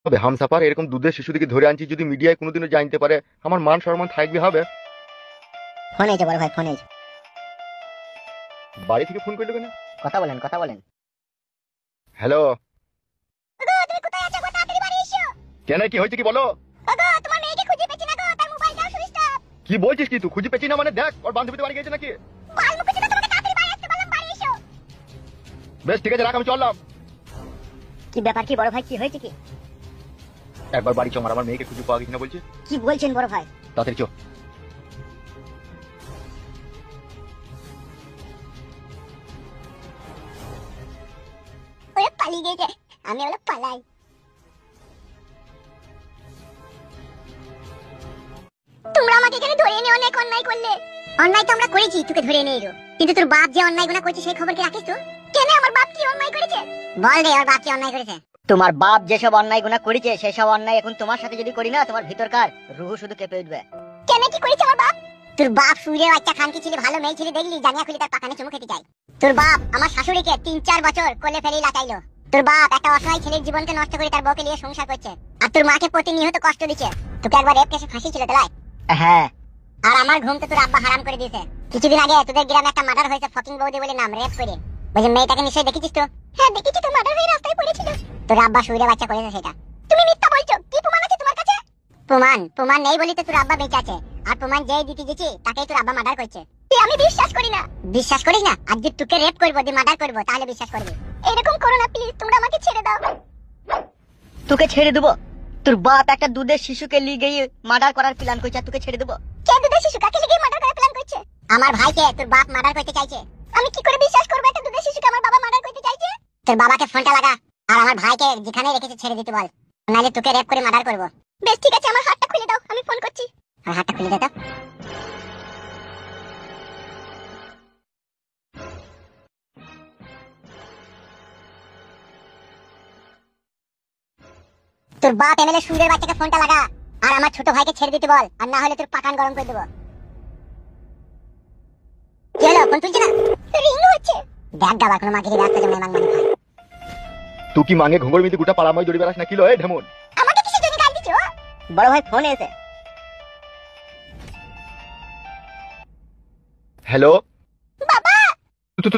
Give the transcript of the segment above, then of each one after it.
হবে হামসাফার এরকম দুধের শিশুদিকে ধরে আনছি, যদি মিডিয়ায় কোনোদিনও জানতে পারে আমার মান সম্মান থাকবে হবে। ফোন এসে বড় ভাই, ফোন এসে। বাড়ি থেকে ফোন করলো কেন? কথা বলেন, কথা বলেন। হ্যালো, ওগো তুমি কোথায় আছো গো? তাড়াতাড়ি বাড়ি এসো। কেন কি হয়েছে কি বলো? ওগো তোমার মেয়েকে খুঁজে পেছি না গো, তার মোবাইলটাও সুইচ অফ। কি বলছিস কি তুই? খুঁজে পেছি না মানে? দেখ ওর বান্ধবীতে বাড়ি গেছে নাকি। বাল মুখে ছিল, তোমাকে তাড়াতাড়ি বাড়ি আসতে বললাম, বাড়ি এসো। বেশ ঠিক আছে, রাখ, আমি চললাম। কি ব্যাপার কি বড় ভাই, কি হয়েছে কি? একবার বাড়ি চল, আমার মেয়েকে খুঁজে পাওয়া গেছে না বলছে। কি বলছেন বড় ভাই? তাড়াতাড়ি চো। ওরে পালিয়ে গেছে, আমি ওরা পালাই। তোমরা আমাকে এখানে ধরে এনে অনেক অন্যায় করলে। অন্যায় তো আমরা করেছি, তোকে ধরে এনে এলো, কিন্তু তোর বাপ যে অন্যায় গুনাহ করছে সেই খবর কি রাখিস তো? কেন আমার বাপ কি অন্যায় করেছে? বল দে, ওর বাপ কি অন্যায় করেছে? তোমার বাপ যেসব অন্যায় গুনাহ করেছে সেসব অন্যায় এখন তোমার সাথে যদি করি না, তোমার ভিতরকার রুহ শুধু কেঁপে উঠবে। কেন কি করেছে আমার বাপ? তোর বাপ সুরে বাচ্চা খানকি ছিল, ভালো মেয়ে ছিল, দেখলি জানিয়া খুলি তার পাকানে চুমু খেতে চাই। তোর বাপ আমার শাশুড়িকে 3-4 বছর কোলে ফেলে লাচাইলো। তোর বাপ একটা অসহায় ছেলের জীবনকে নষ্ট করে তার বউকে নিয়ে সংসার করছে, আর তোর মাকে প্রতিনিয়ত কষ্ট দিচ্ছে। তোকে একবার রেপ কেসে ফাঁসি ছিল তাই? হ্যাঁ। আর আমার ঘুম তো তোর আব্বা হারাম করে দিয়েছে। কিছুদিন আগে তোদের গ্রামে একটা মার্ডার হয়েছে, ফকিং বৌদি বলে নাম, রেপ করে। বলছে মেয়েটাকে নিশ্চয়ই দেখেছিস তো? হ্যাঁ দেখেছি, তো মার্ডার হয়ে রাস্তায় পড়েছিল। তোর আব্বা সুরে বাচ্চা করেছে সেটা। তুমি মিথ্যা বলছো, কি প্রমাণ আছে তোমার কাছে? প্রমাণ নেই বলি তো তোর আব্বা বেঁচে আছে, আর প্রমাণ যেই দিতে গেছি তাকেই তোর আব্বা মার্ডার করছে। আমি বিশ্বাস করি না। বিশ্বাস করিস না? আর যদি তোকে রেপ করবো, দিয়ে মার্ডার করবো, তাহলে বিশ্বাস করবি। এরকম করো না প্লিজ, তোমরা আমাকে ছেড়ে দাও। তোকে ছেড়ে দেবো? তোর বাপ একটা দুধের শিশুকে নিয়ে গিয়ে মার্ডার করার প্ল্যান করছে, আর তোকে ছেড়ে দেবো? কে দুধের শিশু? কাকে নিয়ে মার্ডার করার প্ল্যান করছে? আমার ভাইকে তোর বাপ মার্ডার করতে চাইছে। আমি কি করে বিশ্বাস করবো একটা দুধের শিশুকে আমার বাবা মার্ডার করতে চাইছে? তোর বাবাকে ফোনটা লাগা, আর আমার ভাইকে যেখানে রেখেছে ছেড়ে দিতে বল, নাহলে তোকে রেপ করে মার্ডার করবো। বেশ ঠিক আছে, আমার হাতটা খুলে দাও, আমি ফোন করছি। আর হাতটা খুলে দে তো। তোর বাপ এমএলএ সুরের বাচ্চাকে ফোনটা লাগা, আর আমার ছোট ভাইকে ছেড়ে দিতে বল, আর না হলে তোর পাকান গরম করে দেবো। কি হলো, ফোন তুলছে না? রিং হচ্ছে। দেখ গাবার কোনো মাগিরি রাস্তা জমে মাং মাং খায়। তুই কি মাঙে ঘুঙুর মিতে গোটা পাড়াময় দড়ি বেড়াস না কি লো? এ ঢেমন, আমাকে কিসের জন্য গাল দিছো? বড় ভাই ফোন এসে। হ্যালো, বাবা। তুই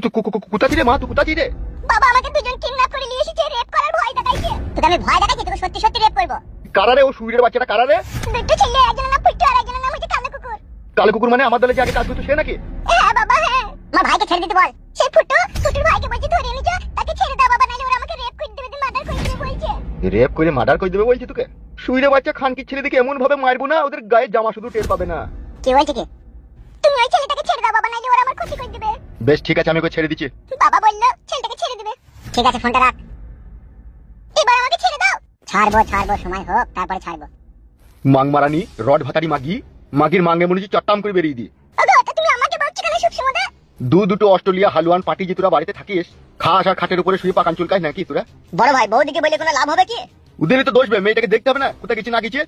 কোথা ছিলে মা? তুই কোথা ছিলে? বাবা আমাকে দুজন কিডন্যাপ করে নিয়ে এসেছে, রেপ করার ভয় দেখাইছে। তোকে আমি ভয় দেখাইছি? তোকে সত্যি সত্যি রেপ করব। কারারে ও সুইরের বাচ্চাটা কারারে? দুটো ছেলে, একজনের নাম ফুটু আর একজনের নাম হচ্ছে কালো কুকুর। কালো কুকুর মানে আমার দলে যে আগে কাজ করতো সে নাকি? হ্যাঁ বাবা হ্যাঁ। আমার ভাইকে ছেড়ে দিতে বল। সেই ফুটুর ভাইকে বলছি ধরে নিছো, তাকে ছেড়ে দাও বাবা, নাহলে ওরা আমাকে রেপ করে দেবে, মার্ডার করে দেবে বলছে। রেপ করে মার্ডার করে দেবে বলছি তোকে? সুইরে বাচ্চা খানকির ছেলে দিকে এমন ভাবে মারবো না, ওদের গায়ে জামা শুধু টের পাবে না। কি বলছে কি? তুমি ওই ছেলেটাকে ছেড়ে দাও বাবা, নাহলে ওরা আমার ক্ষতি করে দেবে। বেশ ঠিক আছে, আমি ওকে ছেড়ে দিচ্ছি। বাবা বললো ছেলেটাকে ছেড়ে দিবে। ঠিক আছে, ফোনটা রাখ। এবার আমাকে ছেড়ে দাও। ছাড়বো, সময় হোক তারপরে ছাড়বো। মাং মারানি রড ভাতারি মাগি, মাগির মাঙ্গে মনে হচ্ছে চট্টাম করে বেরিয়ে দি। ওগো তা তুমি আমাকে বলছো কেন সব সময়? দুটো অস্ট্রেলিয়া হালুয়ান পার্টি যে তোরা বাড়িতে থাকিস, খাস আর খাটের উপরে শুয়ে পাকান চুলকাস নাকি তোরা? বড় ভাই বউদিকে বলে কোনো লাভ হবে কি? ওদেরই তো দোষ বে, মেয়েটাকে দেখতে হবে না কোথায় গেছে না গেছে?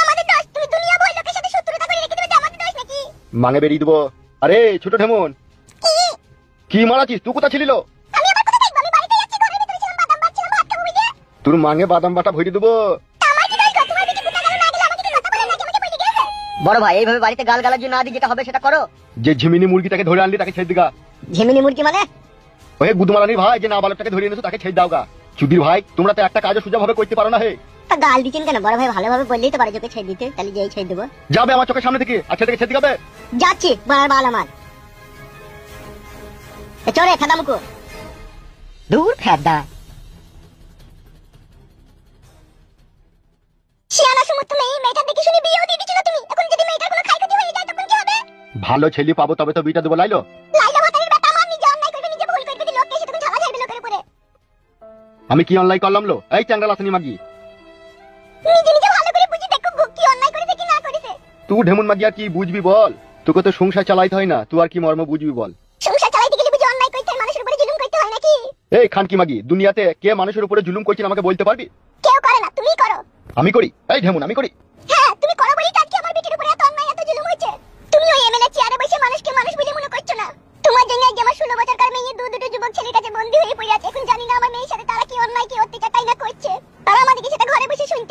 আমাদের দোষ? তুমি দুনিয়া বই লোকের সাথে শত্রুতা করে রেখে দেবে, আমাদের দোষ নাকি? মাঙ্গে বেরিয়ে দেবো। আরে ছোট ঢেমন, কি মারাছিস? তুই কোথা ছিলিল? আমি আবার কোথায় থাকবো? আমি বাড়িতে যাচ্ছি, ঘরের ভিতরে ছিলাম, বাদাম বাচ্চালাম, ভাত খাবো বুঝে। তোর মাঙ্গে বাদাম বাটা ভরে দেবো। আমার কি দোষ গো? তোমার বেটি কোথা গেল না গেল আমাকে কি কথা বলে নাকি আমাকে বলে গেছে? বড় ভাই এইভাবে বাড়িতে গালগালাজ না দি, যেটা হবে সেটা করো। যে ঝিমিনি মুরগিটাকে ধরে আনলি তাকে ছেড়ে দিগা। ঝিমিনি মুরগি মানে? ওহে গুদমারানির ভাই, যে না বালকটাকে ধরে এনেছো তাকে ছেড়ে দাও গা। চুদির ভাই, তোমরা তো একটা কাজও সোজা ভাবে করতে পারো না হে। তা গাল দিচ্ছেন কেন বড় ভাই? ভালোভাবে বললেই তো পারে যে ছেড়ে দিতে, তাহলে যেই ছেড়ে দেবো। যাবে আমার চোখের সামনে থেকে, আর ছেলেকে ছেড়ে দিগাবে। যাচ্ছি, বড় বাল আমার। চলে ফেদা মুকু দূর ফেদা। শিয়ানা সমস্ত মেয়েটা দেখে শুনে বিয়েও দিয়ে দিচ্ছিল তুমি। এখন যদি মেয়েটার কোনো ক্ষয়ক্ষতি হয়ে যায় তখন কি হবে? ভালো ছেলে পাবো তবে তো বিটা দেবো। লাইলো লাইলা ভাতারির বেটা আমার, নিজে অন্যায় করবে, নিজে ভুল করবে, লোককে এসে তুমি ঝালা ঝাড়বে লোকের উপরে। আমি কি অনলাইন করলাম লো? এই চ্যাংড়া লাসনি মাগি, নিজে ভালো করে বুঝি দেখো কি অন্যায় করেছে কি না করেছে। তুই ঢেমন মাগি আর কি বুঝবি বল? তোকে তো সংসার চালাইতে হয় না, তুই আর কি মর্ম বুঝবি বল? সংসার চালাইতে গেলে বুঝি অন্যায় করতে হয়, মানুষের উপরে জুলুম করতে হয় নাকি? এই খানকি মাগি, দুনিয়াতে কে মানুষের উপরে জুলুম করছে আমাকে বলতে পারবি? কেউ করে না, তুমিই করো। আমি করি? এই ঢেমন আমি করি? হ্যাঁ তুমি করো বলেই তো আজকে আমার বেটির উপরে এত অন্যায় এত জুলুম হয়েছে। তুমি ওই এমএলএ চেয়ারে বসে মানুষকে মানুষ বলে মনে করছো না। তোমার জন্য আজ আমার 16 বছরকার মেয়ে দুটো যুবক ছেলের কাছে বন্দী হয়ে পড়ে আছে। এখন জানি না আমার মেয়ের সাথে তারা কি অন্যায় কি অত্যাচার তাই না করছে, তারা আমাদেরকে সেটা ঘরে বসে শুনতে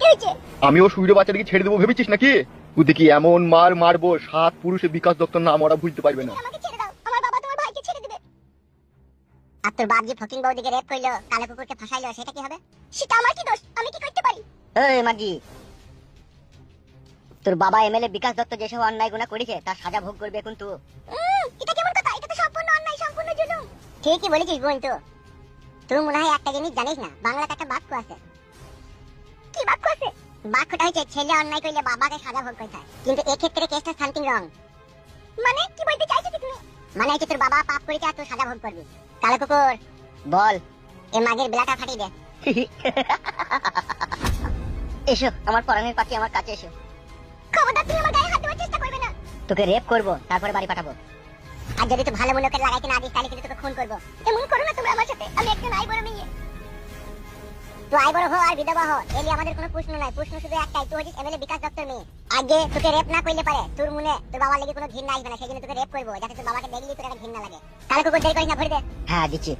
হয়েছে? আমি ও সুইরে বাচ্চাটাকে ছেড়ে দেবো ভেবেছিস নাকি? ওদিকে এমন মার মারবো 7 পুরুষের বিকাশ দত্ত নাম ওরা বুঝতে পারবে না। আমাকে ছেড়ে দাও, আমার বাবা তোমার ভাইকে ছেড়ে দিবে। আর তোর বাপ যে ফকিং বউদিকে রেপ করলো, কালো কুকুরকে ফাঁসাইলো, সেটা কি হবে? সেটা আমার কি দোষ? আমি কি করতে পারি? এই মাগি, তোর বাবা এমএলএ বিকাশ দত্ত যেসব অন্যায় গুনাহ করেছে তার সাজা ভোগ করবে এখন তুই। এটা কেমন কথা? এটা তো সম্পূর্ণ অন্যায়, সম্পূর্ণ জুলুম। ঠিকই বলেছিস বোন। তো তুই মনে হয় একটা জিনিস জানিস না, বাংলাতে একটা বাক্য আছে। কি বাক্য আছে? বাক্যটা হচ্ছে ছেলে অন্যায় করলে বাবাকে সাজা ভোগ করতে হয়, কিন্তু এই ক্ষেত্রে কেসটা সামথিং রং। মানে কি বলতে চাইছো তুমি? মানে হচ্ছে তোর বাবা পাপ করেছে আর তুই সাজা ভোগ করবি। কালো কুকুর বল, এই মাগের বেলাটা ফাটিয়ে দে। এসো আমার পরাণের পাখি, আমার কাছে এসো। খবরদার তুমি আমার গায়ে হাত দেওয়ার চেষ্টা করবে না। তোকে রেপ করব, তারপরে বাড়ি পাঠাবো। আর যদি তুই ভালো মূল্যকে লাগাইতে না দিস তাহলে কিন্তু তোকে খুন করব। এমন করো না তুমি আমার সাথে, আমি একটা নাই বড় মেয়ে। তুই আই বড় হো আর বিধবা হো, এলি আমাদের কোনো প্রশ্ন নাই। প্রশ্ন শুধু একটাই, তুই হচ্ছিস এমএলএ বিকাশ দত্তর মেয়ে। আগে তোকে রেপ না করলে পারে তোর মনে তোর বাবার লাগি কোনো ঘৃণা আসবে না, সেই জন্য তোকে রেপ করবো, যাতে তোর বাবাকে দেখলি তোর একটা ঘৃণা লাগে। কালো কুকুর দেরি করিস না, ভরে দে। হ্যাঁ দিচ্ছি।